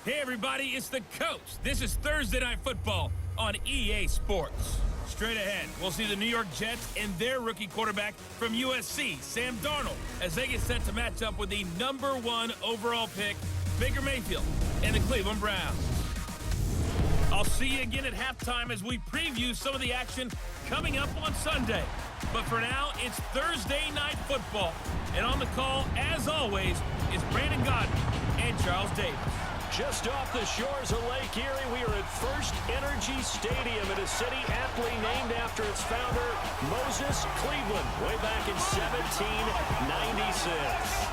Hey everybody, it's the coach. This is Thursday Night Football on EA Sports. Straight ahead, we'll see the New York Jets and their rookie quarterback from USC, Sam Darnold, as they get set to match up with the #1 overall pick, Baker Mayfield, and the Cleveland Browns. I'll see you again at halftime as we preview some of the action coming up on Sunday. But for now, it's Thursday Night Football. And on the call, as always, is Brandon Gaudin and Charles Davis. Just off the shores of Lake Erie, we are at First Energy Stadium in a city aptly named after its founder, Moses Cleveland, way back in 1796.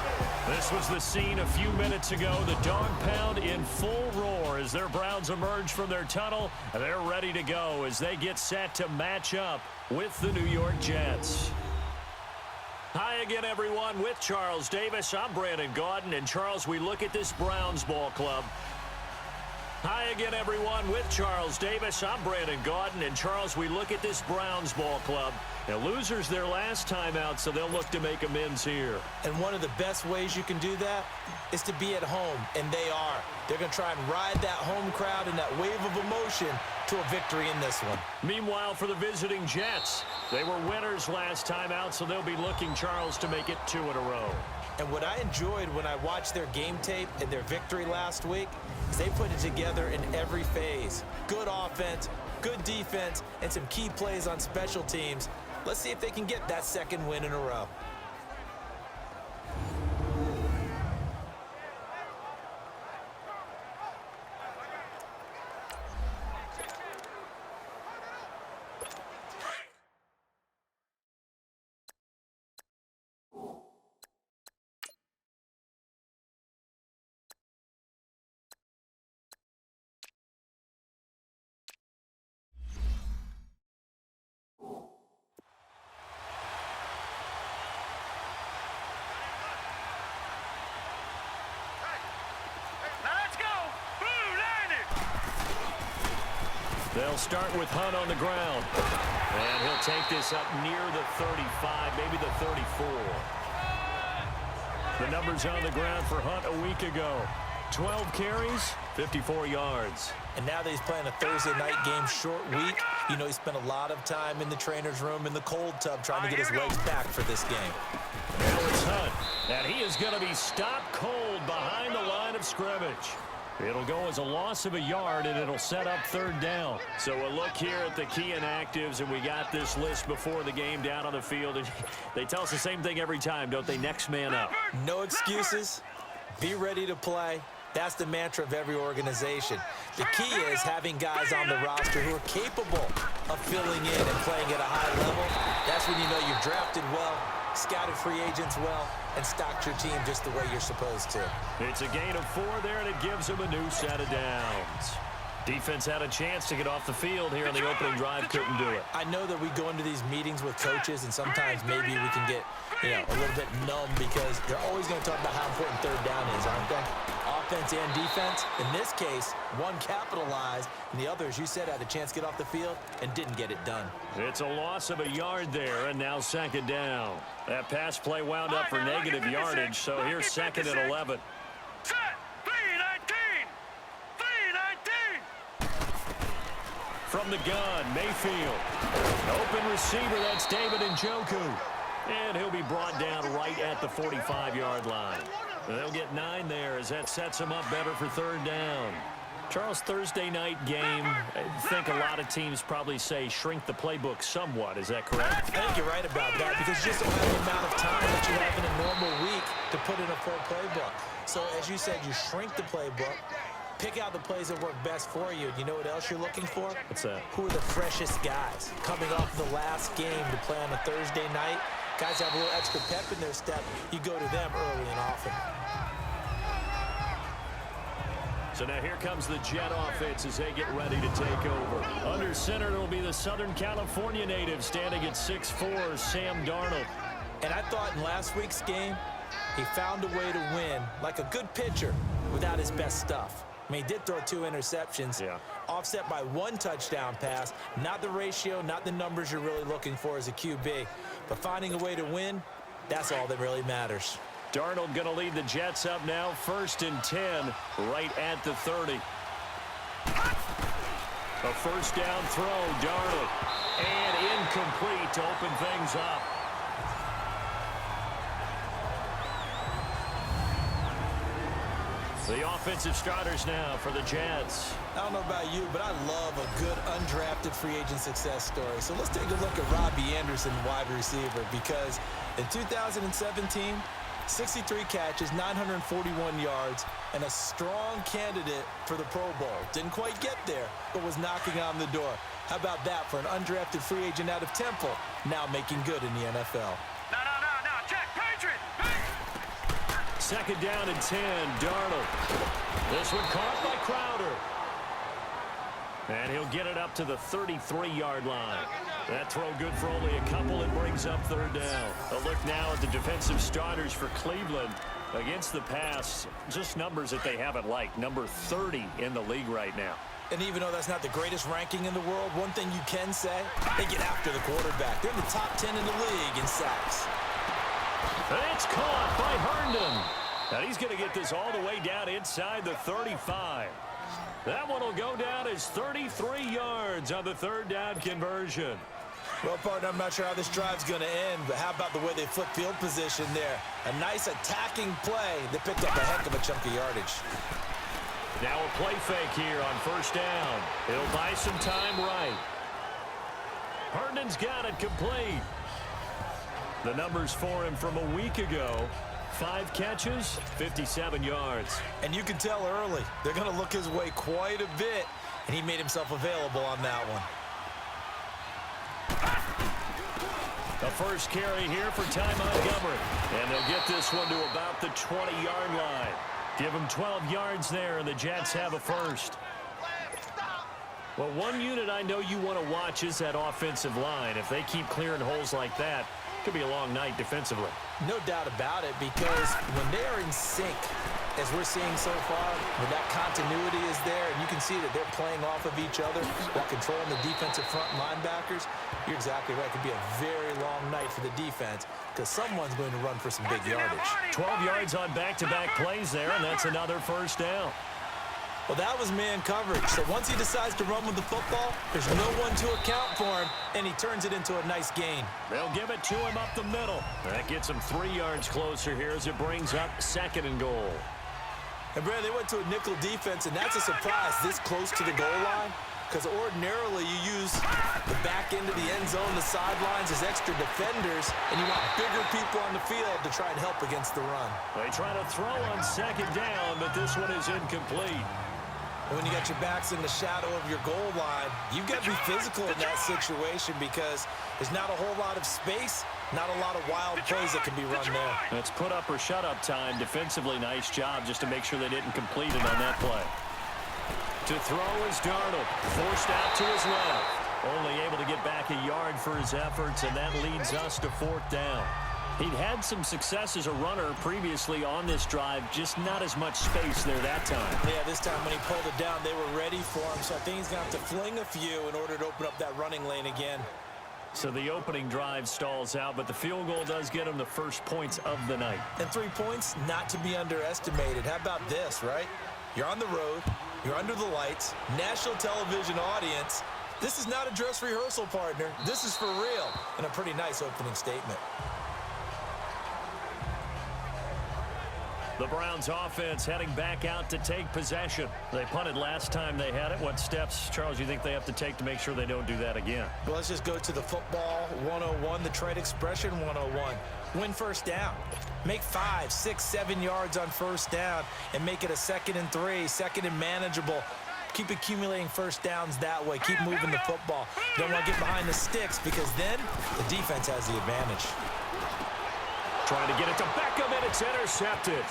This was the scene a few minutes ago. The dog pound in full roar as their Browns emerge from their tunnel. They're ready to go as they get set to match up with the New York Jets. Hi again, everyone, with Charles Davis. I'm Brandon Gaudin, and Charles, we look at this Browns ball club. Hi again, everyone, with Charles Davis. I'm Brandon Gaudin, and Charles, we look at this Browns ball club. Now, losers their last time out, so they'll look to make amends here. And one of the best ways you can do that is to be at home, and they are. They're going to try and ride that home crowd and that wave of emotion to a victory in this one. Meanwhile, for the visiting Jets, they were winners last time out, so they'll be looking, Charles, to make it 2 in a row. And what I enjoyed when I watched their game tape and their victory last week is they put it together in every phase. Good offense, good defense, and some key plays on special teams. Let's see if they can get that second win in a row. They'll start with Hunt on the ground. And he'll take this up near the 35, maybe the 34. The numbers on the ground for Hunt a week ago. 12 carries, 54 yards. And now that he's playing a Thursday night game short week, you know he spent a lot of time in the trainer's room in the cold tub trying to get his legs back for this game. Now it's Hunt. And he is going to be stopped cold behind the line of scrimmage. It'll go as a loss of a yard, and it'll set up 3rd down. So we'll look here at the key inactives, and we got this list before the game down on the field. And they tell us the same thing every time, don't they? Next man up. No excuses. Be ready to play. That's the mantra of every organization. The key is having guys on the roster who are capable of filling in and playing at a high level. That's when you know you've drafted well, scouted free agents well, and stocked your team just the way you're supposed to. It's a gain of 4 there, and it gives them a new set of downs. Defense had a chance to get off the field here on the opening drive, couldn't do it. I know that we go into these meetings with coaches, and sometimes maybe we can get, a little bit numb because they're always going to talk about how important 3rd down is, aren't they? Offense and defense. In this case, one capitalized, and the other, as you said, had a chance to get off the field and didn't get it done. It's a loss of a yard there, and now 2nd down. That pass play wound up for negative yardage, so here's 2nd and 11. Set! 3-19! 3-19! From the gun, Mayfield. Open receiver, that's David Njoku. And he'll be brought down right at the 45-yard line. They'll get 9 there as that sets them up better for 3rd down. Charles, Thursday night game, I think a lot of teams probably say shrink the playbook somewhat. Is that correct? I think you're right about that because you just don't have the amount of time that you have in a normal week to put in a full playbook. So, as you said, you shrink the playbook, pick out the plays that work best for you. You know what else you're looking for? What's that? Who are the freshest guys coming off the last game to play on a Thursday night? Guys have a little extra pep in their step. You go to them early and often. So now here comes the Jet offense as they get ready to take over. Under center, it'll be the Southern California native standing at 6'4", Sam Darnold. And I thought in last week's game, he found a way to win like a good pitcher without his best stuff. I mean, he did throw 2 interceptions, offset by 1 touchdown pass. Not the ratio, not the numbers you're really looking for as a QB. But finding a way to win, that's all that really matters. Darnold going to lead the Jets up now, 1st and 10, right at the 30. A first down throw, Darnold. And incomplete to open things up. The offensive starters now for the Jets. I don't know about you, but I love a good undrafted free agent success story. So let's take a look at Robbie Anderson, wide receiver, because in 2017, 63 catches, 941 yards, and a strong candidate for the Pro Bowl. Didn't quite get there, but was knocking on the door. How about that for an undrafted free agent out of Temple, now making good in the NFL? No, check, Patriot! Second down and 10, Darnold. This one caught by Crowder. And he'll get it up to the 33-yard line. That throw good for only a couple. It brings up 3rd down. A look now at the defensive starters for Cleveland. Against the pass, just numbers that they haven't liked. Number 30 in the league right now. And even though that's not the greatest ranking in the world, one thing you can say, they get after the quarterback. They're in the top 10 in the league in sacks. It's caught by Herndon. And he's going to get this all the way down inside the 35. That one will go down as 33 yards on the 3rd down conversion. Well, partner, I'm not sure how this drive's going to end, but how about the way they flip field position there? A nice attacking play that picked up a heck of a chunk of yardage. Now a play fake here on 1st down. He'll buy some time right. Herndon's got it complete. The numbers for him from a week ago. 5 catches, 57 yards. And you can tell early, they're going to look his way quite a bit, and he made himself available on that one. The first carry here for Ty Montgomery. And they'll get this one to about the 20-yard line. Give him 12 yards there, and the Jets have a first. Well, one unit I know you want to watch is that offensive line. If they keep clearing holes like that, it could be a long night defensively. No doubt about it, because when they are in sync, as we're seeing so far, when that continuity is there, and you can see that they're playing off of each other while controlling the defensive front linebackers, you're exactly right. It could be a very long night for the defense because someone's going to run for some big yardage. 12 yards on back-to-back plays there, and that's another first down. Well, that was man coverage. So once he decides to run with the football, there's no one to account for him, and he turns it into a nice gain. They'll give it to him up the middle. That gets him 3 yards closer here as it brings up 2nd and goal. And, Brad, they went to a nickel defense, and that's a surprise this close to the goal line, because ordinarily you use the back end of the end zone, the sidelines as extra defenders, and you want bigger people on the field to try and help against the run. They try to throw on 2nd down, but this one is incomplete. When you got your backs in the shadow of your goal line, you've got to be physical in that situation because there's not a whole lot of space, not a lot of wild plays that can be run there. It's put up or shut up time. Defensively, nice job just to make sure they didn't complete it on that play. To throw is Darnold, forced out to his left. Only able to get back a yard for his efforts, and that leads us to 4th down. He'd had some success as a runner previously on this drive, just not as much space there that time. Yeah, this time when he pulled it down, they were ready for him, so I think he's going to have to fling a few in order to open up that running lane again. So the opening drive stalls out, but the field goal does get him the first points of the night. And 3 points, not to be underestimated. How about this, right? You're on the road, you're under the lights, national television audience. This is not a dress rehearsal, partner. This is for real, and a pretty nice opening statement. The Browns offense heading back out to take possession. They punted last time they had it. What steps, Charles, you think they have to take to make sure they don't do that again? Well, let's just go to the football 101, the trade expression 101. Win first down. Make 5, 6, 7 yards on first down and make it a 2nd and 3, 2nd and manageable. Keep accumulating first downs that way. Keep moving the football. Don't want to get behind the sticks because then the defense has the advantage. Trying to get it to Beckham, and it's intercepted.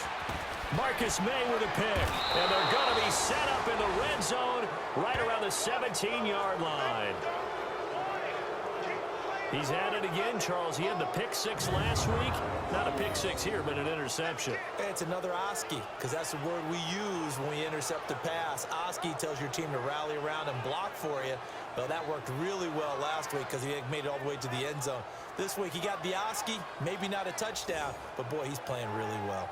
Marcus May with a pick, and they're going to be set up in the red zone right around the 17-yard line. He's had it again, Charles. He had the pick six last week. Not a pick six here, but an interception. It's another Oski, because that's the word we use when we intercept the pass. Oski tells your team to rally around and block for you. Well, that worked really well last week because he made it all the way to the end zone. This week he got the Oski, maybe not a touchdown, but boy, he's playing really well.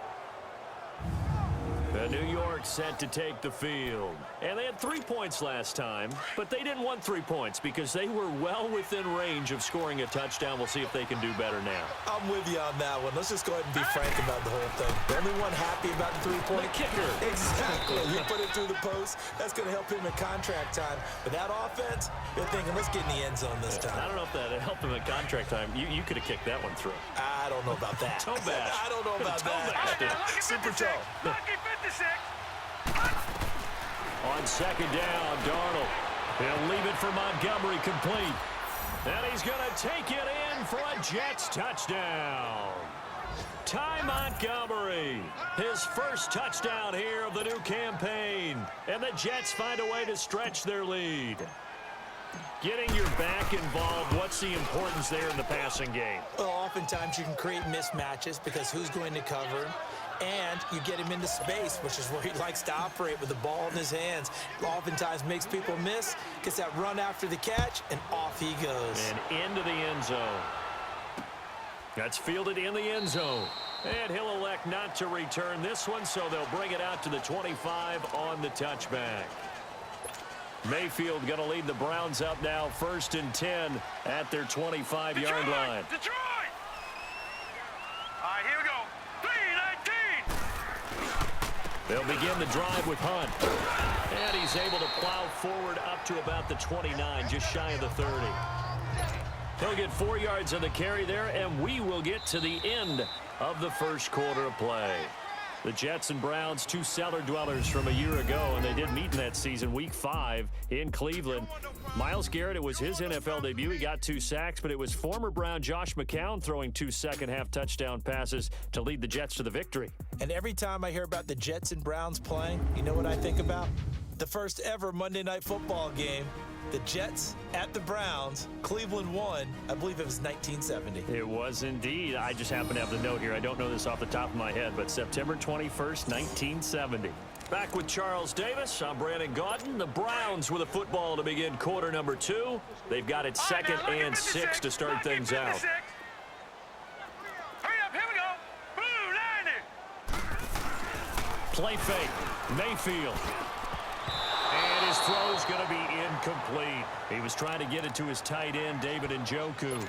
The New York set to take the field. And they had 3 points last time, but they didn't want 3 points because they were well within range of scoring a touchdown. We'll see if they can do better now. I'm with you on that one. Let's just go ahead and be frank about the whole thing. The only one happy about the 3-point kicker. Exactly. You put it through the post. That's going to help him in contract time. But that offense, they're thinking, let's get in the end zone this time. I don't know if that helped him in contract time. You could have kicked that one through. I don't know about that. Toe bash. I don't know about that. Super toe. Lucky 56. On second down, Darnold. He'll leave it for Montgomery complete. And he's going to take it in for a Jets touchdown. Ty Montgomery, his first touchdown here of the new campaign. And the Jets find a way to stretch their lead. Getting your back involved, what's the importance there in the passing game? Well, oftentimes you can create mismatches because who's going to cover him? And you get him into space, which is where he likes to operate with the ball in his hands. Oftentimes makes people miss, gets that run after the catch, and off he goes. And into the end zone. That's fielded in the end zone. And he'll elect not to return this one, so they'll bring it out to the 25 on the touchback. Mayfield going to lead the Browns up now, 1st and 10 at their 25-yard line. Detroit! All right, here we go. 3-19. They'll begin the drive with Hunt. And he's able to plow forward up to about the 29, just shy of the 30. He'll get 4 yards on the carry there, and we will get to the end of the first quarter of play. The Jets and Browns, 2 cellar dwellers from a year ago, and they did meet in that season, Week 5 in Cleveland. Myles Garrett, it was his NFL debut. He got 2 sacks, but it was former Brown Josh McCown throwing 2 second-half touchdown passes to lead the Jets to the victory. And every time I hear about the Jets and Browns playing, you know what I think about? The first ever Monday Night Football game. The Jets at the Browns. Cleveland won. I believe it was 1970. It was indeed. I just happen to have the note here. I don't know this off the top of my head, but September 21st, 1970. Back with Charles Davis. I'm Brandon Gaudin. The Browns with a football to begin quarter number 2. They've got it 2nd and 6 to start things out. Hurry up, here we go. Blue 90. Play fake. Mayfield. And his throw's going to be incomplete. He was trying to get it to his tight end, David Njoku.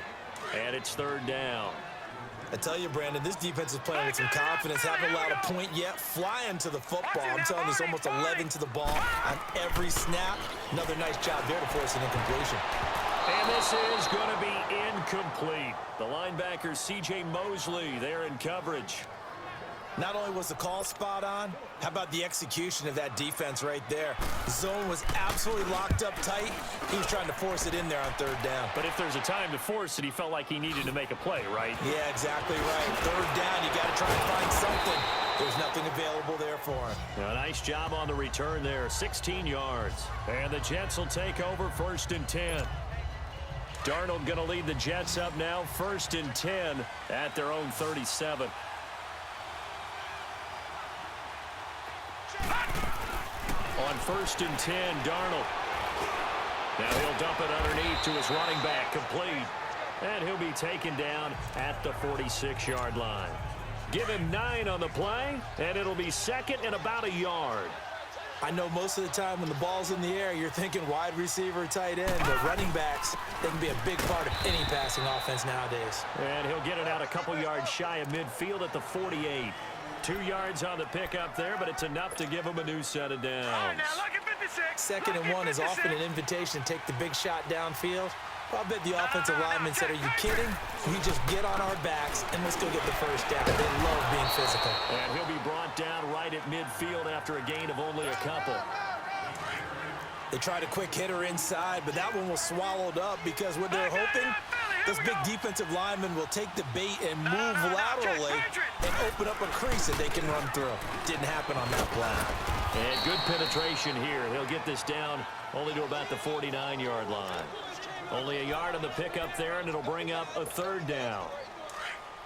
And it's 3rd down. I tell you, Brandon, this defense is playing with some confidence. Haven't allowed a point yet. Flying to the football. I'm telling you, it's almost 11 to the ball on every snap. Another nice job there to force an incompletion. And this is going to be incomplete. The linebacker, C.J. Mosley, there in coverage. Not only was the call spot on, how about the execution of that defense right there? The zone was absolutely locked up tight. He was trying to force it in there on 3rd down. But if there's a time to force it, he felt like he needed to make a play, right? Yeah, exactly right. 3rd down, you got to try and find something. There's nothing available there for him. A nice job on the return there, 16 yards. And the Jets will take over 1st and 10. Darnold going to lead the Jets up now, 1st and 10 at their own 37. On 1st and 10, Darnold. Now he'll dump it underneath to his running back, complete. And he'll be taken down at the 46-yard line. Give him 9 on the play, and it'll be 2nd and about a yard. I know most of the time when the ball's in the air, you're thinking wide receiver, tight end, but running backs, they can be a big part of any passing offense nowadays. And he'll get it out a couple yards shy of midfield at the 48. 2 yards on the pickup there, but it's enough to give him a new set of downs. All right, now, lucky 56. 2nd and 1 is often an invitation to take the big shot downfield. I'll bet the offensive lineman said, are you kidding? We just get on our backs and let's go get the 1st down. They love being physical. And he'll be brought down right at midfield after a gain of only a couple. They tried a quick hitter inside, but that one was swallowed up because what they're hoping, this big defensive lineman will take the bait and move laterally and open up a crease that they can run through. Didn't happen on that play. And good penetration here. He'll get this down only to about the 49-yard line. Only a yard on the pickup there, and it'll bring up a third down.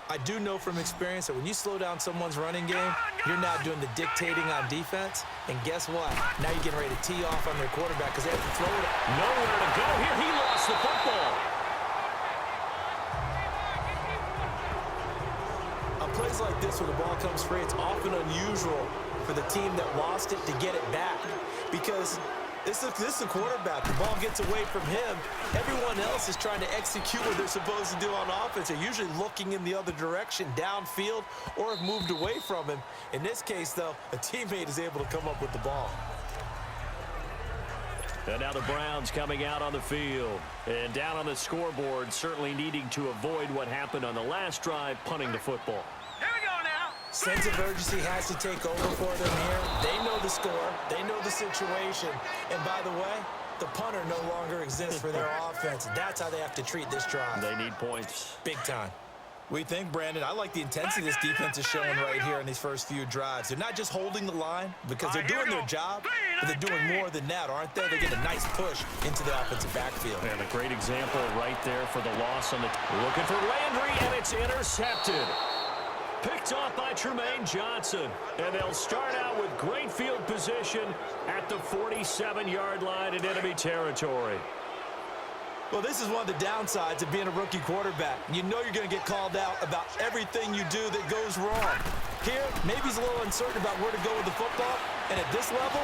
I do know from experience that when you slow down someone's running game, you're now doing the dictating on defense. And guess what? Now you're getting ready to tee off on their quarterback because they have to throw it. Nowhere to go here. He lost the football. On plays like this where the ball comes free, it's often unusual for the team that lost it to get it back because this is the quarterback. The ball gets away from him. Everyone else is trying to execute what they're supposed to do on offense. They're usually looking in the other direction, downfield, or have moved away from him. In this case, though, a teammate is able to come up with the ball. And now the Browns coming out on the field. And down on the scoreboard, certainly needing to avoid what happened on the last drive, punting the football. Here we go now. Sense of urgency has to take over for them here. They know the score. They know the situation. And by the way, the punter no longer exists for their offense. That's how they have to treat this drive. They need points. Big time. We think, Brandon, I like the intensity this defense is showing right here in these first few drives. They're not just holding the line because they're doing their job, but they're doing more than that, aren't they? They're getting a nice push into the offensive backfield. And a great example right there for the loss on the... Looking for Landry, and it's intercepted. Picked off by Tremaine Johnson. And they'll start out with great field position at the 47-yard line in enemy territory. Well, this is one of the downsides of being a rookie quarterback. You know you're going to get called out about everything you do that goes wrong. Here, maybe he's a little uncertain about where to go with the football. And at this level,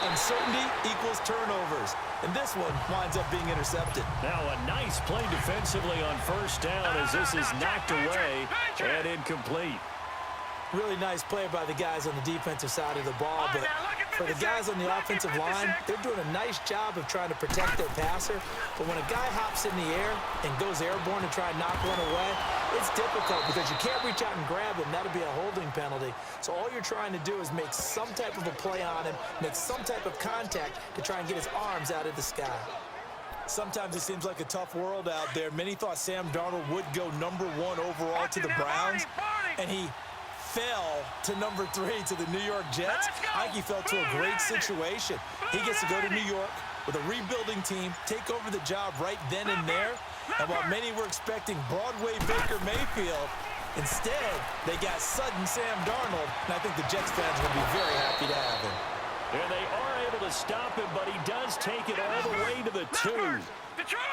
uncertainty equals turnovers. And this one winds up being intercepted. Now a nice play defensively on first down as this is knocked away and incomplete. Really nice play by the guys on the defensive side of the ball, but for the guys on the offensive line, they're doing a nice job of trying to protect their passer. But when a guy hops in the air and goes airborne and try and knock one away, it's difficult because you can't reach out and grab him. That'll be a holding penalty. So all you're trying to do is make some type of a play on him, make some type of contact to try and get his arms out of the sky. Sometimes it seems like a tough world out there. Many thought Sam Darnold would go #1 overall to the Browns, and he fell to #3 to the New York Jets. I think he fell to a great situation. He gets to go to New York with a rebuilding team, take over the job right then and there. And while many were expecting Broadway Baker Mayfield, instead they got sudden Sam Darnold, and I think the Jets fans will be very happy to have him. And they are able to stop him, but he does take it all the way to the 2.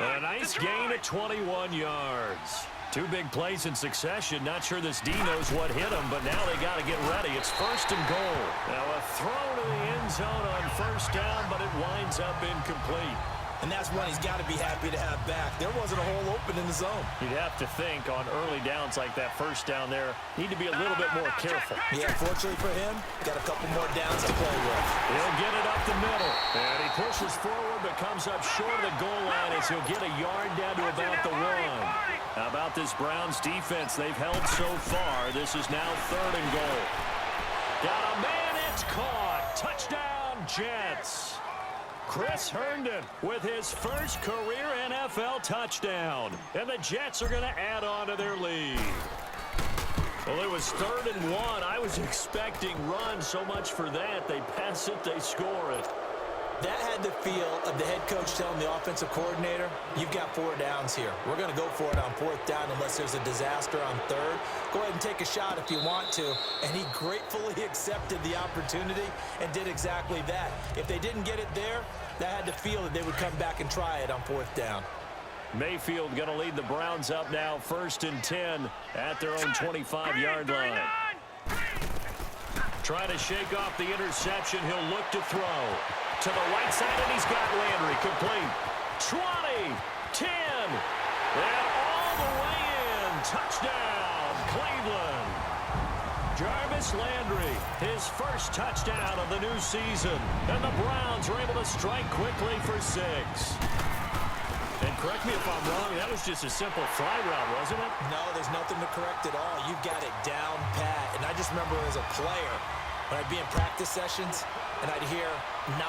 A nice gain of 21 yards. 2 big plays in succession. Not sure this D knows what hit him, but now they got to get ready. It's 1st and goal. Now a throw to the end zone on first down, but it winds up incomplete. And that's one he's got to be happy to have back. There wasn't a hole open in the zone. You'd have to think on early downs like that first down there, need to be a little bit more careful. Yeah, fortunately for him, got a couple more downs to play with. He'll get it up the middle. And he pushes forward, but comes up short of the goal line as he'll get a yard down to about the 1. How about this Browns defense? They've held so far. This is now 3rd and goal. Got a man, it's caught. Touchdown, Jets. Chris Herndon with his first career NFL touchdown. And the Jets are going to add on to their lead. Well, it was 3rd and 1. I was expecting run, so much for that. They pass it, they score it. That had the feel of the head coach telling the offensive coordinator, you've got 4 downs here. We're going to go for it on 4th down unless there's a disaster on 3rd. Go ahead and take a shot if you want to. And he gratefully accepted the opportunity and did exactly that. If they didn't get it there, that had the feel that they would come back and try it on 4th down. Mayfield going to lead the Browns up now 1st and 10 at their own 25-yard line. Trying to shake off the interception. He'll look to throw. To the right side, and he's got Landry complete. 20, 10, and all the way in. Touchdown, Cleveland. Jarvis Landry, his first touchdown of the new season. And the Browns are able to strike quickly for 6. And correct me if I'm wrong, that was just a simple fly route, wasn't it? No, there's nothing to correct at all. You've got it down pat. And I just remember as a player, when I'd be in practice sessions, and I'd hear 9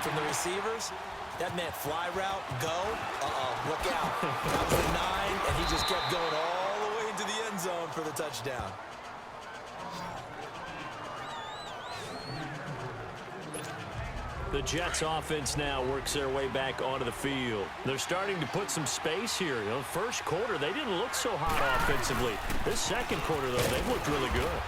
from the receivers, that meant fly route, go, look out. That was the 9, and he just kept going all the way into the end zone for the touchdown. The Jets offense now works their way back onto the field. They're starting to put some space here. You know, first quarter, they didn't look so hot offensively. This second quarter, though, they've looked really good.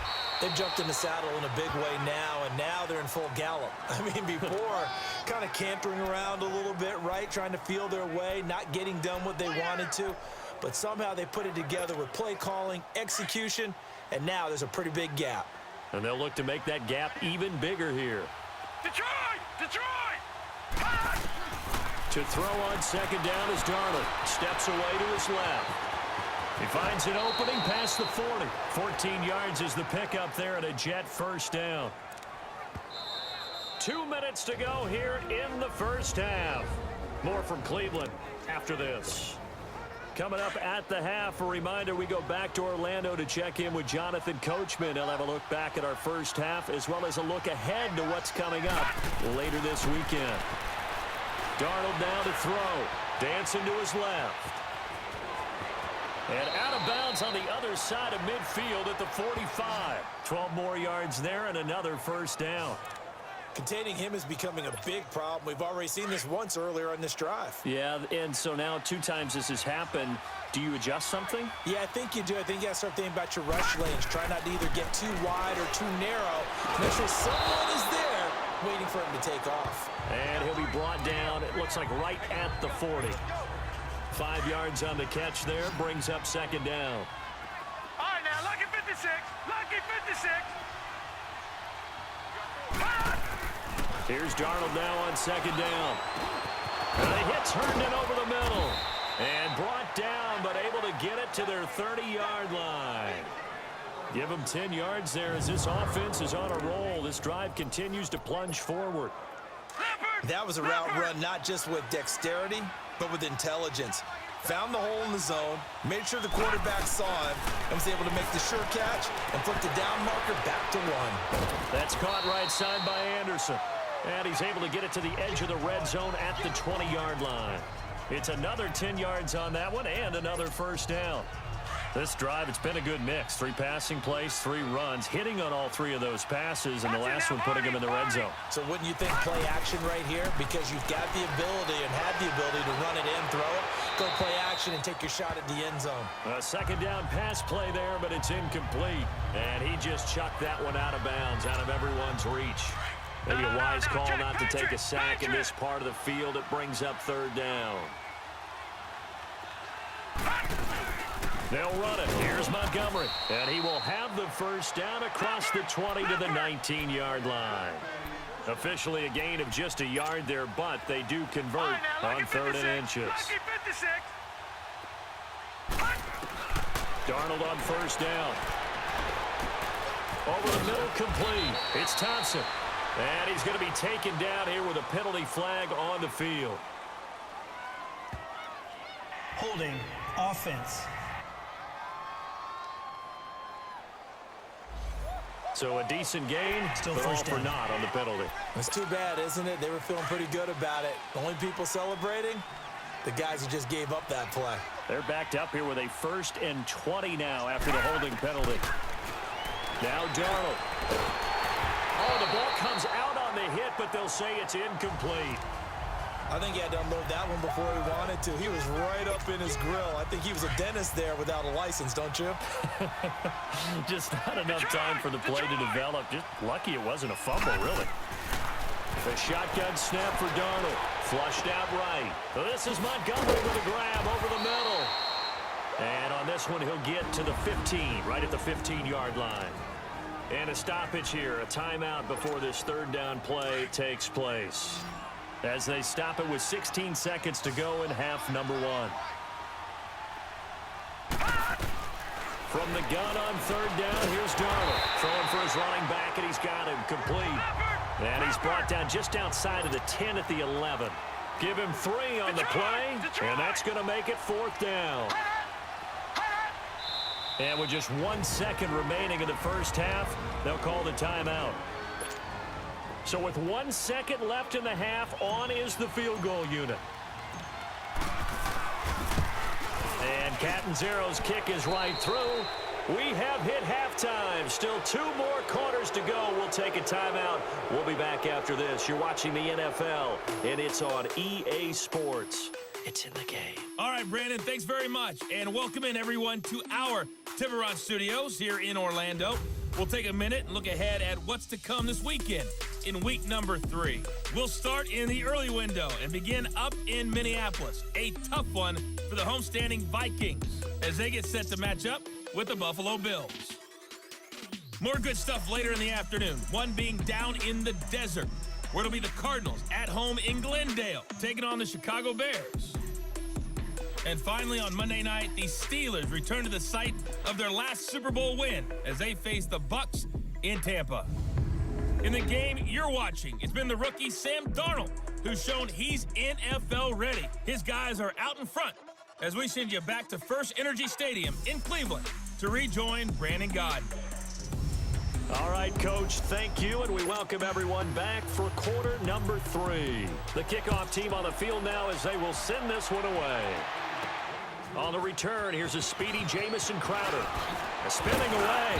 They've jumped in the saddle in a big way now, and now they're in full gallop. I mean, before, kind of cantering around a little bit, right? Trying to feel their way, not getting done what they wanted to. But somehow they put it together with play calling, execution, and now there's a pretty big gap. And they'll look to make that gap even bigger here. Detroit! Detroit! To throw on second down is Darnold. Steps away to his left. He finds an opening past the 40. 14 yards is the pickup there at a Jet first down. 2 minutes to go here in the first half. More from Cleveland after this. Coming up at the half, a reminder, we go back to Orlando to check in with Jonathan Coachman. He'll have a look back at our first half as well as a look ahead to what's coming up later this weekend. Darnold now to throw. Dancing to his left. And out of bounds on the other side of midfield at the 45. 12 more yards there and another first down. Containing him is becoming a big problem. We've already seen this once earlier on this drive. Yeah, and so now 2 times this has happened. Do you adjust something? Yeah, I think you do. I think you got to start thinking about your rush lanes. Try not to either get too wide or too narrow. Make sure someone is there waiting for him to take off. And he'll be brought down, it looks like right at the 40. 5 yards on the catch there, brings up second down. All right, now, lucky 56. Lucky 56. Here's Darnold now on second down. And the hit's Herndon over the middle. And brought down, but able to get it to their 30-yard line. Give them 10 yards there as this offense is on a roll. This drive continues to plunge forward. That was a route run not just with dexterity, but with intelligence. Found the hole in the zone, made sure the quarterback saw him, and was able to make the sure catch and flip the down marker back to 1. That's caught right side by Anderson. And he's able to get it to the edge of the red zone at the 20-yard line. It's another 10 yards on that one and another first down. This drive, it's been a good mix. 3 passing plays, 3 runs, hitting on all 3 of those passes, and the last one putting him in the red zone. So wouldn't you think play action right here? Because you've got the ability and had the ability to run it in, throw it, go play action, and take your shot at the end zone. A second down pass play there, but it's incomplete. And he just chucked that one out of bounds, out of everyone's reach. Maybe a wise call not to take a sack in this part of the field. It brings up third down. They'll run it. Here's Montgomery. And he will have the first down across the 20 to the 19-yard line. Officially a gain of just a yard there, but they do convert on 3rd and inches. Darnold on first down. Over the middle, complete. It's Thompson. And he's going to be taken down here with a penalty flag on the field. Holding offense. So a decent gain, Still but all first for down. naught on the penalty. It's too bad, isn't it? They were feeling pretty good about it. The only people celebrating, the guys who just gave up that play. They're backed up here with a 1st and 20 now after the holding penalty. Now Darnold. Oh, the ball comes out on the hit, but they'll say it's incomplete. I think he had to unload that one before he wanted to. He was right up in his grill. I think he was a dentist there without a license, don't you? Just not enough time for the play to develop. Just lucky it wasn't a fumble, really. The shotgun snap for Darnold. Flushed out right. This is Montgomery with a grab over the middle. And on this one, he'll get to the 15, right at the 15-yard line. And a stoppage here, a timeout before this 3rd down play takes place. As they stop it with 16 seconds to go in half number 1. From the gun on 3rd down, here's Darnold. Throwing for his running back, and he's got him complete. And he's brought down just outside of the 10 at the 11. Give him 3 on the play, and that's going to make it 4th down. And with just 1 second remaining in the first half, they'll call the timeout. So with 1 second left in the half, on is the field goal unit. And Catanzaro's kick is right through. We have hit halftime. Still 2 more quarters to go. We'll take a timeout. We'll be back after this. You're watching the NFL, and it's on EA Sports. It's in the game. All right, Brandon, thanks very much. And welcome in, everyone, to our Tiburon Studios here in Orlando. We'll take a minute and look ahead at what's to come this weekend in week number 3. We'll start in the early window and begin up in Minneapolis. A tough one for the homestanding Vikings as they get set to match up with the Buffalo Bills. More good stuff later in the afternoon, one being down in the desert, where it'll be the Cardinals at home in Glendale, taking on the Chicago Bears. And finally, on Monday night, the Steelers return to the site of their last Super Bowl win as they face the Bucs in Tampa. In the game you're watching, it's been the rookie Sam Darnold who's shown he's NFL ready. His guys are out in front as we send you back to First Energy Stadium in Cleveland to rejoin Brandon Gaudin. All right, Coach, thank you, and we welcome everyone back for quarter number 3. The kickoff team on the field now as they will send this one away. On the return, here's a speedy Jamison Crowder. Spinning away,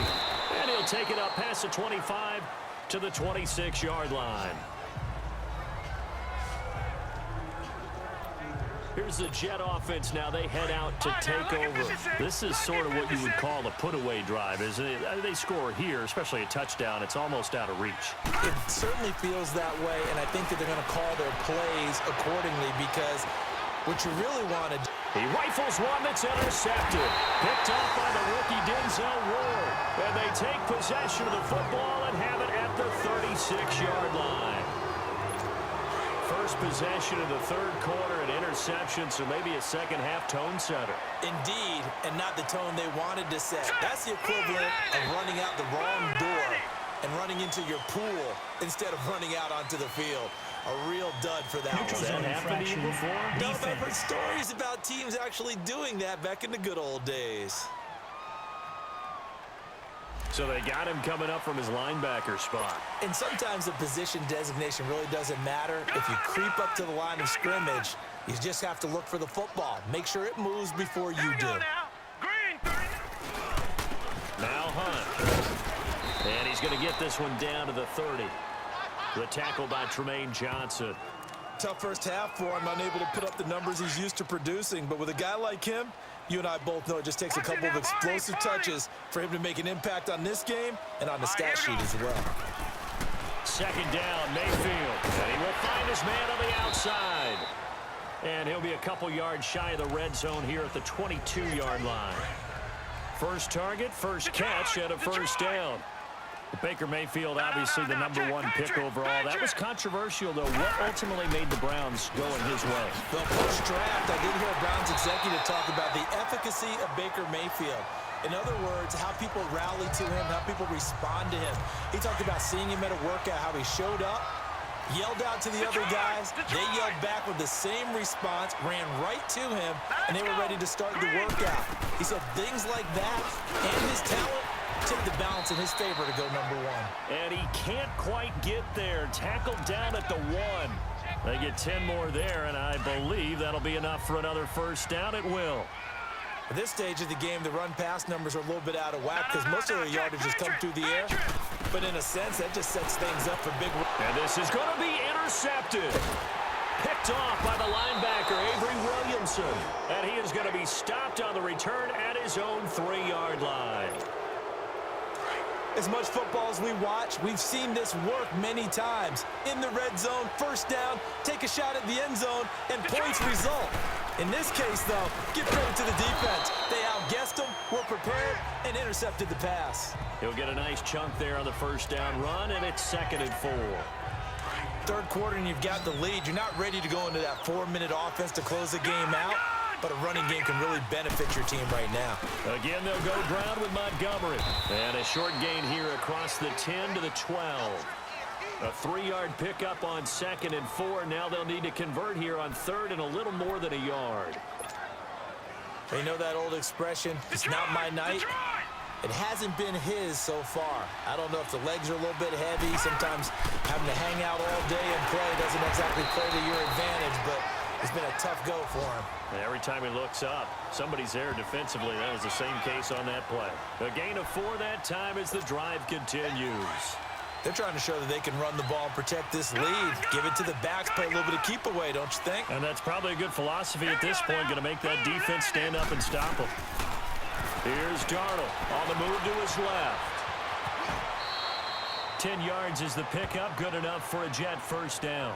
and he'll take it up past the 25 to the 26-yard line. Here's the Jet offense now. They head out to take over. This is sort of what you would call a put-away drive, isn't it? They score here, especially a touchdown. It's almost out of reach. It certainly feels that way, and I think that they're going to call their plays accordingly because what you really want to do. He rifles one that's intercepted. Picked off by the rookie Denzel Ward. And they take possession of the football and have it at the 36-yard line. First possession of the third quarter, an interception, so maybe a second-half tone setter. Indeed, and not the tone they wanted to set. That's the equivalent of running out the wrong door and running into your pool instead of running out onto the field. A real dud for that one. Has that happened to you before? No, but I've heard stories about teams actually doing that back in the good old days. So they got him coming up from his linebacker spot. And sometimes the position designation really doesn't matter. If you creep up to the line of scrimmage, you just have to look for the football. Make sure it moves before you do. Now Hunt. And he's going to get this one down to the 30. The tackle by Tremaine Johnson. Tough first half for him, unable to put up the numbers he's used to producing. But with a guy like him, you and I both know it just takes a couple of explosive touches for him to make an impact on this game and on the stat sheet as well. Second down, Mayfield. And he will find his man on the outside. And he'll be a couple yards shy of the red zone here at the 22-yard line. First target, first catch, and a first down. Baker Mayfield, obviously the #1 pick overall. That was controversial, though. What ultimately made the Browns go in his way? The post-draft, I did hear a Browns executive talk about the efficacy of Baker Mayfield. In other words, how people rally to him, how people respond to him. He talked about seeing him at a workout, how he showed up, yelled out to the other guys. They yelled back with the same response, ran right to him, and they were ready to start the workout. He said things like that and his talent tip the balance in his favor to go #1. And he can't quite get there. Tackled down at the 1. They get 10 more there, and I believe that'll be enough for another first down. It will. At this stage of the game, the run-pass numbers are a little bit out of whack because most of their yardage has come through the air. But in a sense, that just sets things up for big. And this is going to be intercepted. Picked off by the linebacker, Avery Williamson. And he is going to be stopped on the return at his own 3-yard line. As much football as we watch, we've seen this work many times. In the red zone, first down, take a shot at the end zone, and points result. In this case, though, give credit to the defense. They outguessed them, were prepared, and intercepted the pass. He'll get a nice chunk there on the first down run, and it's 2nd and 4. Third quarter, and you've got the lead. You're not ready to go into that 4-minute offense to close the game out. But a running game can really benefit your team right now. Again, they'll go ground with Montgomery. And a short gain here across the 10 to the 12. A 3-yard pickup on 2nd and 4. Now they'll need to convert here on 3rd and a little more than a yard. You know that old expression, it's not my night? It hasn't been his so far. I don't know if the legs are a little bit heavy. Sometimes having to hang out all day and play doesn't exactly play to your advantage, but It's been a tough go for him. And every time he looks up, somebody's there defensively. That was the same case on that play. A gain of 4 that time as the drive continues. They're trying to show that they can run the ball and protect this lead. Give it to the backs, play a little bit of keep away, don't you think? And that's probably a good philosophy at this point, going to make that defense stand up and stop them. Here's Darnold on the move to his left. 10 yards is the pickup, good enough for a Jet first down.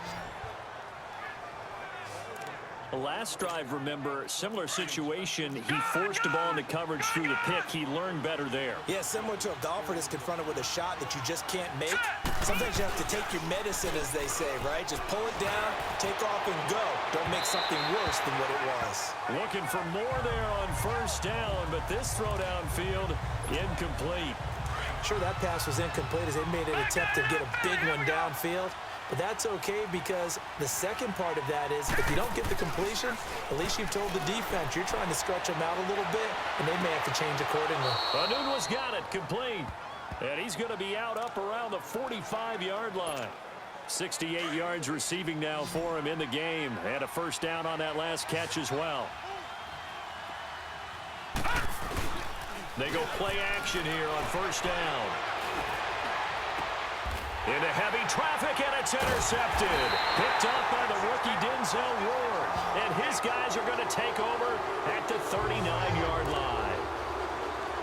Last drive, remember, similar situation. He forced the ball into coverage through the pick. He learned better there. Yeah, similar to a golfer that's confronted with a shot that you just can't make. Sometimes you have to take your medicine, as they say, right? Just pull it down, take off, and go. Don't make something worse than what it was. Looking for more there on first down, but this throw downfield, incomplete. Sure, that pass was incomplete as they made an attempt to get a big one downfield. But that's okay because the second part of that is if you don't get the completion, at least you've told the defense you're trying to stretch them out a little bit, and they may have to change accordingly. Anunwa's got it complete. And he's going to be out up around the 45-yard line. 68 yards receiving now for him in the game. And a first down on that last catch as well. They go play action here on first down. Into heavy traffic, and it's intercepted. Picked up by the rookie Denzel Ward. And his guys are going to take over at the 39-yard line.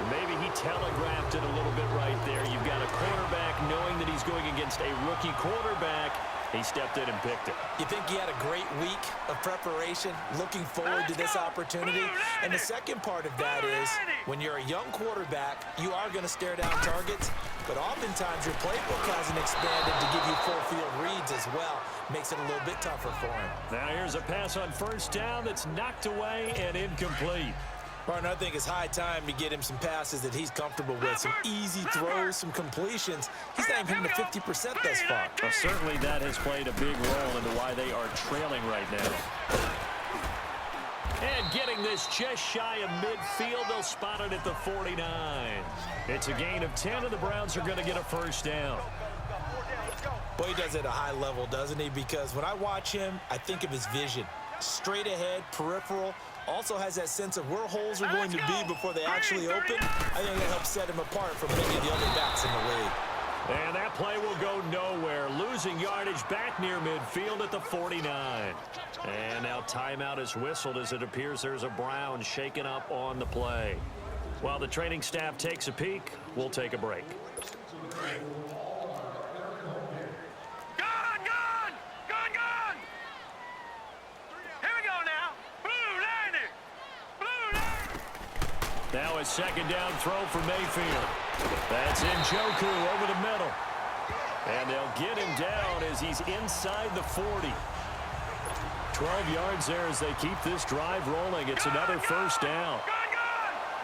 Maybe he telegraphed it a little bit right there. You've got a quarterback knowing that he's going against a rookie quarterback. He stepped in and picked it. You think he had a great week of preparation, looking forward to this opportunity? And the second part of that is when you're a young quarterback, you are going to stare down targets, but oftentimes your playbook hasn't expanded to give you full field reads as well. Makes it a little bit tougher for him. Now here's a pass on first down that's knocked away and incomplete. Partner, I think it's high time to get him some passes that he's comfortable with, some easy throws, some completions. He's not even hitting the 50% thus far. Well, certainly that has played a big role into why they are trailing right now. And getting this just shy of midfield, they'll spot it at the 49. It's a gain of 10, and the Browns are going to get a first down. Boy, he does it at a high level, doesn't he? Because when I watch him, I think of his vision. Straight ahead, peripheral, also has that sense of where holes are going to be before they actually open. I think that helps set him apart from many of the other backs in the league. And that play will go nowhere. Losing yardage back near midfield at the 49. And now timeout is whistled as it appears there's a Brown shaken up on the play. While the training staff takes a peek, we'll take a break. Now a second down throw for Mayfield. That's Njoku over the middle. And they'll get him down as he's inside the 40. 12 yards there as they keep this drive rolling. It's another first down.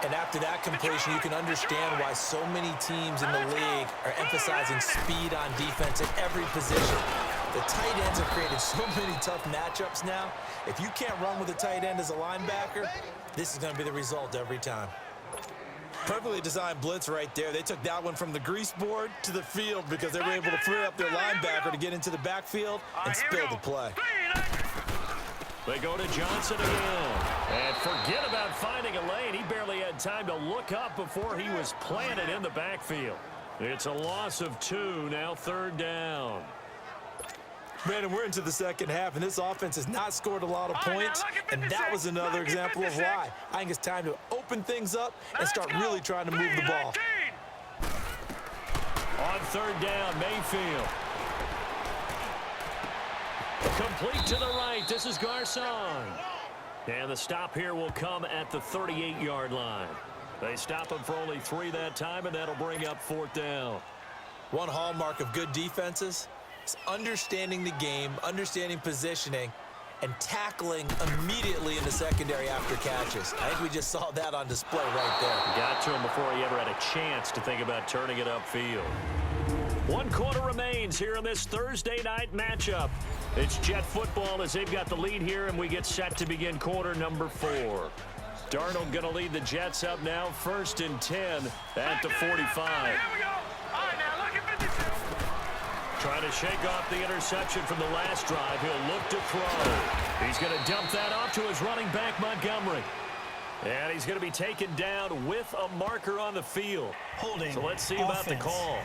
And after that completion, you can understand why so many teams in the league are emphasizing speed on defense at every position. The tight ends have created so many tough matchups now. If you can't run with a tight end as a linebacker, this is going to be the result every time. Perfectly designed blitz right there. They took that one from the grease board to the field because they were able to free up their linebacker to get into the backfield and spill the play. They go to Johnson again. And forget about finding a lane. He barely had time to look up before he was planted in the backfield. It's a loss of 2, now third down. Brandon, we're into the second half, and this offense has not scored a lot of points, and that was another example of why. I think it's time to open things up and start really trying to move the ball. On third down, Mayfield. Complete to the right. This is Garcon. And the stop here will come at the 38-yard line. They stop him for only 3 that time, and that'll bring up fourth down. One hallmark of good defenses is understanding the game, understanding positioning, and tackling immediately in the secondary after catches. I think we just saw that on display right there. Got to him before he ever had a chance to think about turning it upfield. 1 quarter remains here in this Thursday night matchup. It's Jet football as they've got the lead here, and we get set to begin quarter number 4. Darnold going to lead the Jets up now, 1st and 10 at the 45. Here we go. All right, now look at 52. Trying to shake off the interception from the last drive. He'll look to throw. He's going to dump that off to his running back, Montgomery. And he's going to be taken down with a marker on the field. Holding. So let's see about the call.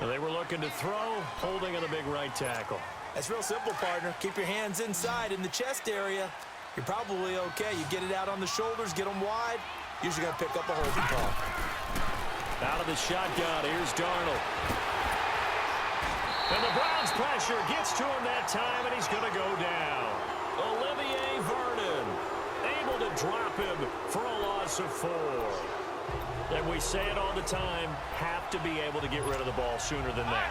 They were looking to throw, holding on the big right tackle. That's real simple, partner. Keep your hands inside in the chest area. You're probably okay. You get it out on the shoulders, get them wide. Usually going to pick up a holding call. Out of the shotgun, here's Darnold. And the Browns pressure gets to him that time, and he's going to go down. Olivier Vernon able to drop him for a loss of 4. And we say it all the time, have to be able to get rid of the ball sooner than that.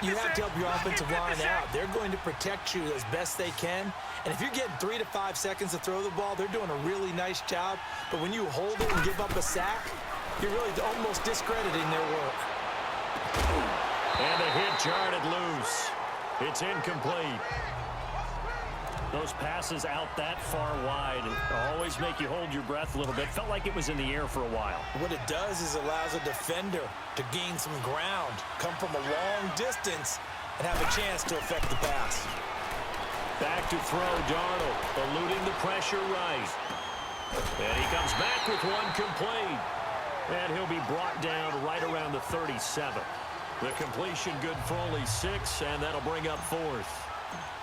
You have to help your offensive line out. They're going to protect you as best they can. And if you're getting 3 to 5 seconds to throw the ball, they're doing a really nice job. But when you hold it and give up a sack, you're really almost discrediting their work. And the hit jarred it loose. It's incomplete. Those passes out that far wide always make you hold your breath a little bit. Felt like it was in the air for a while. What it does is allows a defender to gain some ground, come from a long distance, and have a chance to affect the pass. Back to throw, Darnold, eluding the pressure right. And he comes back with one complete. And he'll be brought down right around the 37. The completion good for only 6, and that'll bring up 4th.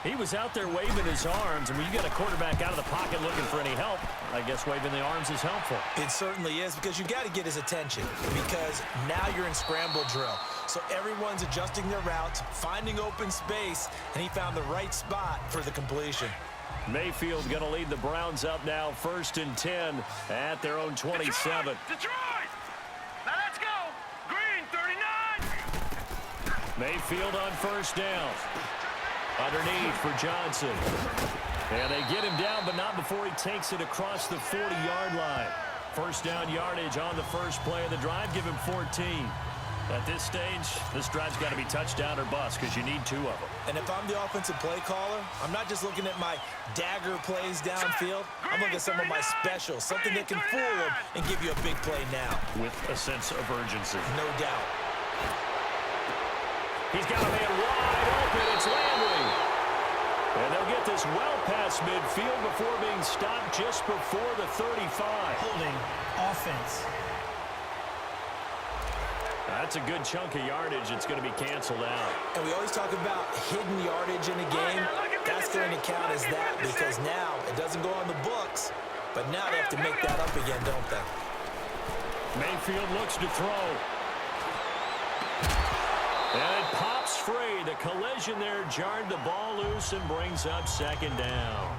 He was out there waving his arms, and when you get a quarterback out of the pocket looking for any help, I guess waving the arms is helpful. It certainly is, because you've got to get his attention, because now you're in scramble drill. So everyone's adjusting their routes, finding open space, and he found the right spot for the completion. Mayfield going to lead the Browns up now, 1st and 10 at their own 27. Detroit! Now let's go! Green, 39! Mayfield on 1st down. Underneath for Johnson. And they get him down, but not before he takes it across the 40-yard line. 1st down yardage on the first play of the drive. Give him 14. At this stage, this drive's got to be touchdown or bust because you need 2 of them. And if I'm the offensive play caller, I'm not just looking at my dagger plays downfield. I'm looking at some of my specials, something that can fool them and give you a big play now. With a sense of urgency. No doubt. He's got a man wide open. It's Landry. And they'll get this well past midfield before being stopped just before the 35. Holding. Offense. That's a good chunk of yardage. It's going to be canceled out. And we always talk about hidden yardage in a game. That's going to count as that, because now it doesn't go on the books, but now they have to make that up again, don't they? Mayfield looks to throw. And it pops free. The collision there jarred the ball loose and brings up 2nd down.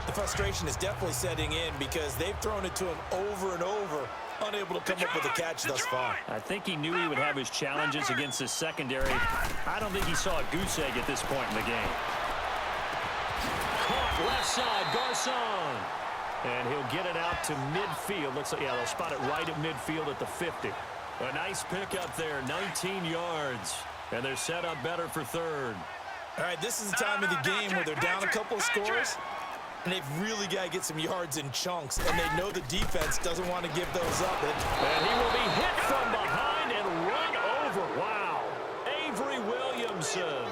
The frustration is definitely setting in because they've thrown it to him over and over, unable to come up with a catch thus far. I think he knew he would have his challenges against his secondary. I don't think he saw a goose egg at this point in the game. Caught left side, Garcon. And he'll get it out to midfield. Looks like, yeah, they'll spot it right at midfield at the 50. A nice pickup there, 19 yards. And they're set up better for 3rd. All right, this is the time of the game where they're down a couple of scores, and they've really got to get some yards in chunks, and they know the defense doesn't want to give those up. And he will be hit from behind and run over. Wow. Avery Williamson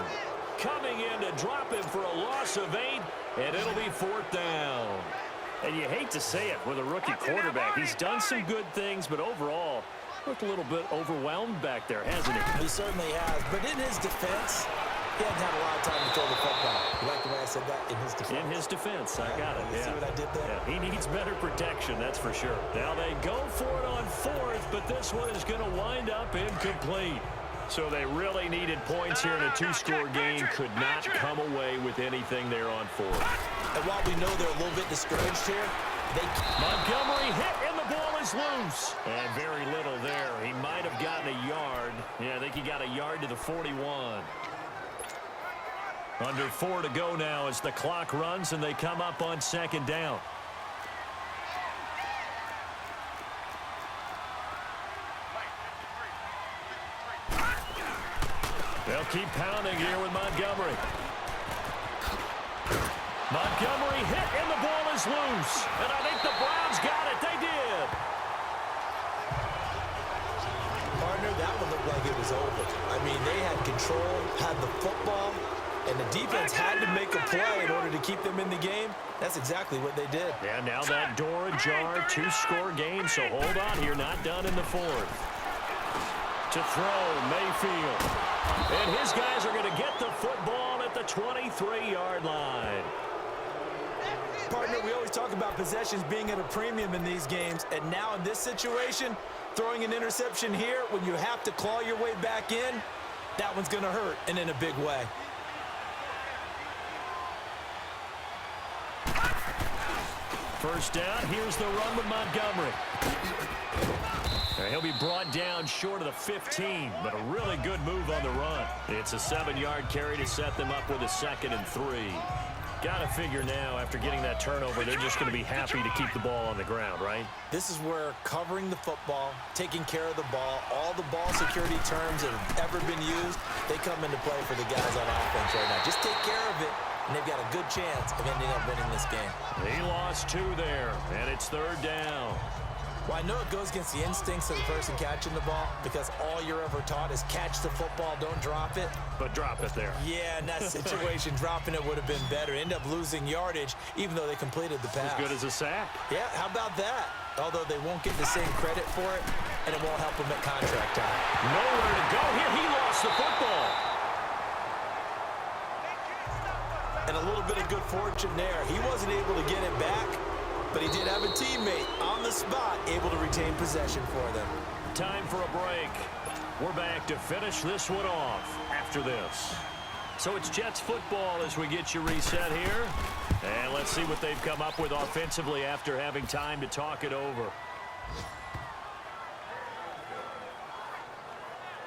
coming in to drop him for a loss of 8, and it'll be 4th down. And you hate to say it with a rookie quarterback. He's done some good things, but overall, looked a little bit overwhelmed back there, hasn't he? He certainly has, but in his defense, he hasn't had a lot of time to throw the football. You like the way I said that? In his defense. In his defense, I got it. You see what I did there? Yeah, he needs better protection, that's for sure. Now they go for it on 4th, but this one is going to wind up incomplete. So they really needed points here in a 2-score game. Could not come away with anything there on 4th. And while we know they're a little bit discouraged here, Montgomery hit, and the ball is loose. And very little there. He might have gotten a yard. Yeah, I think he got a yard to the 41. Under 4 to go now as the clock runs, and they come up on 2nd down. They'll keep pounding here with Montgomery. Montgomery hit, and the ball is loose. And I think the Browns got it. They did. control, had the football, and the defense had to make a play in order to keep them in the game. That's exactly what they did. Yeah, now that door ajar, two-score game, so hold on here, not done in the fourth. To throw, Mayfield. And his guys are going to get the football at the 23-yard line. Partner, we always talk about possessions being at a premium in these games, and now in this situation, throwing an interception here when you have to claw your way back in, that one's going to hurt, and in a big way. First down, here's the run with Montgomery. He'll be brought down short of the 15, but a really good move on the run. It's a 7-yard carry to set them up with a 2nd and 3. Got to figure now, after getting that turnover, they're just going to be happy to keep the ball on the ground, right? This is where covering the football, taking care of the ball, all the ball security terms that have ever been used, they come into play for the guys on offense right now. Just take care of it, and they've got a good chance of ending up winning this game. He lost 2 there, and it's 3rd down. Well, I know it goes against the instincts of the person catching the ball because all you're ever taught is catch the football, don't drop it. But drop it there. Yeah, in that situation, dropping it would have been better. End up losing yardage, even though they completed the pass. As good as a sack. Yeah, how about that? Although they won't get the same credit for it, and it won't help them at contract time. Nowhere to go here. He lost the football. And a little bit of good fortune there. He wasn't able to get it back, but he did have a teammate on the spot able to retain possession for them. Time for a break. We're back to finish this one off after this. So it's Jets football as we get you reset here. And let's see what they've come up with offensively after having time to talk it over.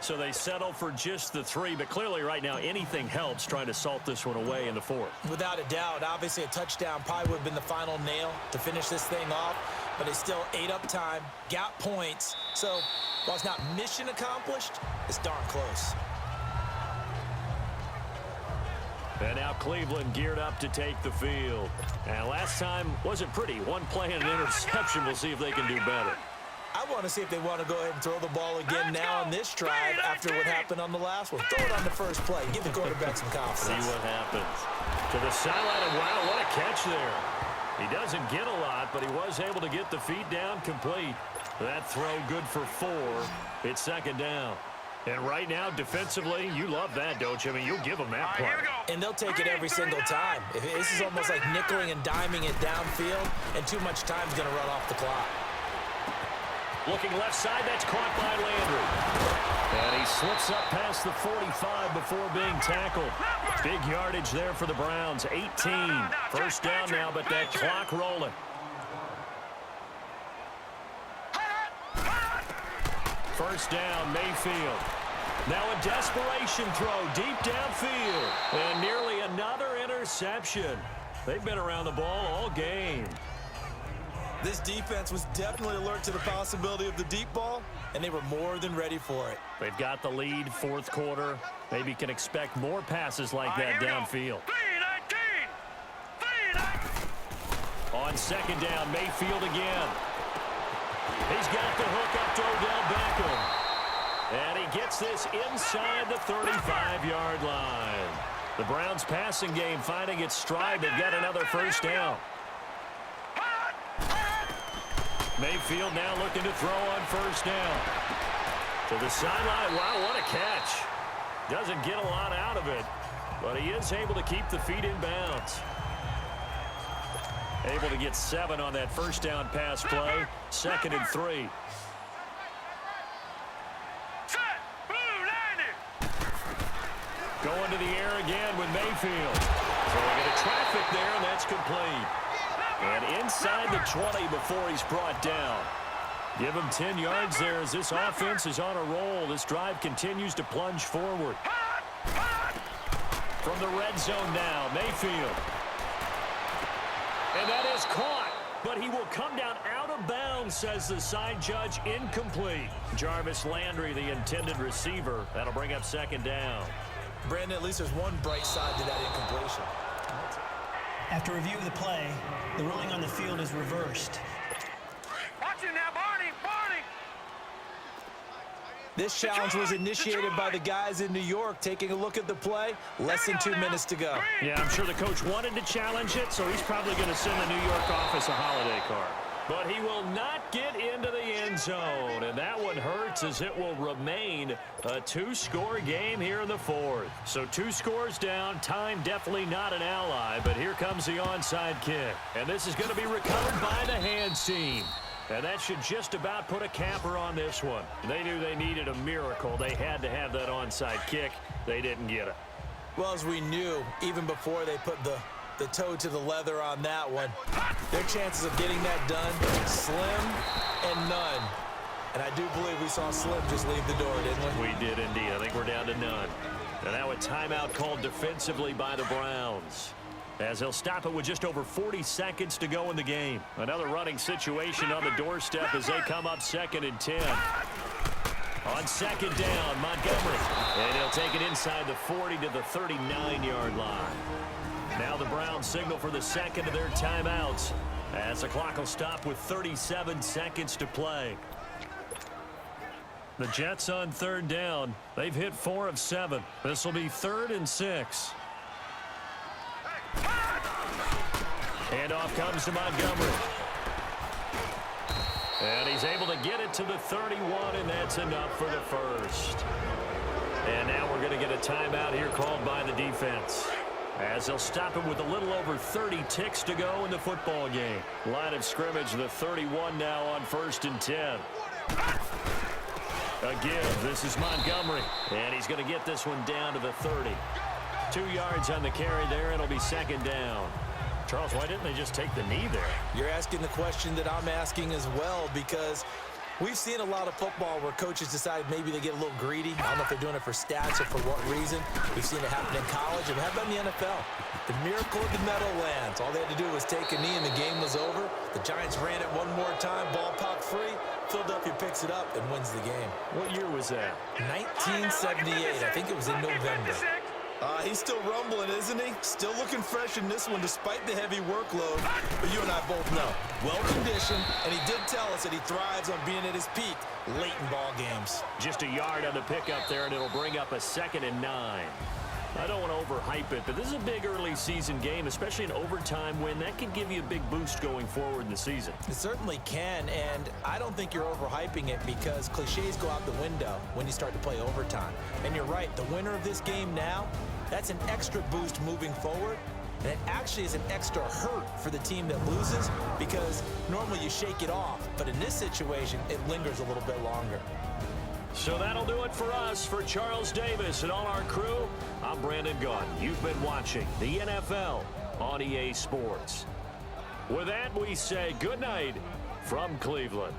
So they settle for just the 3, but clearly right now anything helps trying to salt this one away in the 4th. Without a doubt, obviously a touchdown probably would have been the final nail to finish this thing off, but it's still ate up time, got points. So while it's not mission accomplished, it's darn close. And now Cleveland geared up to take the field. And last time wasn't pretty. One play and an interception. We'll see if they can do better. I want to see if they want to go ahead and throw the ball again now on this drive after what happened on the last one. Throw it on the first play. Give the quarterback some confidence. See what happens. To the sideline, and wow, what a catch there. He doesn't get a lot, but he was able to get the feet down complete. That throw good for 4. It's 2nd down. And right now, defensively, you love that, don't you? I mean, you'll give them that play. And they'll take it every single time. This is almost like nickeling and diming it downfield, and too much time's going to run off the clock. Looking left side, that's caught by Landry. And he slips up past the 45 before being tackled. Big yardage there for the Browns, 18. First down now, but that clock rolling. First down, Mayfield. Now a desperation throw deep downfield. And nearly another interception. They've been around the ball all game. This defense was definitely alert to the possibility of the deep ball, and they were more than ready for it. They've got the lead, 4th quarter. Maybe can expect more passes like that downfield. 3-19. On 2nd down, Mayfield again. He's got the hook up to Odell Beckham. And he gets this inside the 35-yard line. The Browns passing game finding its stride. They've got another first down. Mayfield now looking to throw on first down. To the sideline. Wow, what a catch. Doesn't get a lot out of it, but he is able to keep the feet in bounds. Able to get 7 on that first down pass play. 2nd and 3. Going to the air again with Mayfield. So we get a traffic there, and that's complete. And inside the 20 before he's brought down. Give him 10 yards there as this offense is on a roll. This drive continues to plunge forward. From the red zone now, Mayfield. And that is caught, but he will come down out of bounds, says the side judge. Incomplete. Jarvis Landry, the intended receiver. That'll bring up 2nd down. Brandon, at least there's one bright side to that incompletion. After review of the play, the ruling on the field is reversed. Watch it now, Barney! Barney! This challenge was initiated by the guys in New York. Taking a look at the play, less than 2 minutes to go. Yeah, I'm sure the coach wanted to challenge it, so he's probably going to send the New York office a holiday card. But he will not get into the end zone, and that one hurts as it will remain a 2-score game here in the fourth. So 2 scores down, time definitely not an ally, but here comes the onside kick. And this is going to be recovered by the hands team. And that should just about put a capper on this one. They knew they needed a miracle. They had to have that onside kick. They didn't get it. Well, as we knew, even before they put the toe to the leather on that one, their chances of getting that done, slim and none. And I do believe we saw Slim just leave the door, didn't we? We did indeed. I think we're down to none. And now a timeout called defensively by the Browns, as they'll stop it with just over 40 seconds to go in the game. Another running situation on the doorstep as they come up 2nd and 10. On 2nd down, Montgomery. And he'll take it inside the 40 to the 39-yard line. Now the Browns signal for the second of their timeouts, as the clock will stop with 37 seconds to play. The Jets on 3rd down. They've hit 4 of 7. This will be 3rd and 6. Handoff comes to Montgomery. And he's able to get it to the 31, and that's enough for the first. And now we're going to get a timeout here called by the defense, as they'll stop it with a little over 30 ticks to go in the football game. Line of scrimmage, the 31 now on 1st and 10. Again, this is Montgomery, and he's going to get this one down to the 30. 2 yards on the carry there, and it'll be 2nd down. Charles, why didn't they just take the knee there? You're asking the question that I'm asking as well, because we've seen a lot of football where coaches decide maybe they get a little greedy. I don't know if they're doing it for stats or for what reason. We've seen it happen in college, and how about in the NFL? The miracle of the Meadowlands. All they had to do was take a knee, and the game was over. The Giants ran it one more time, ball popped free. Philadelphia picks it up and wins the game. What year was that? 1978. I think it was in November. He's still rumbling, isn't he? Still looking fresh in this one despite the heavy workload. But you and I both know, well-conditioned, and he did tell us that he thrives on being at his peak late in ball games. Just a yard on the pickup there, and it'll bring up a 2nd and 9. I don't want to overhype it, but this is a big early season game, especially an overtime win. That can give you a big boost going forward in the season. It certainly can, and I don't think you're overhyping it, because cliches go out the window when you start to play overtime. And you're right, the winner of this game now, that's an extra boost moving forward, and it actually is an extra hurt for the team that loses, because normally you shake it off, but in this situation, it lingers a little bit longer. So that'll do it for us. For Charles Davis and all our crew, I'm Brandon Gaudin. You've been watching the NFL on EA Sports. With that, we say good night from Cleveland.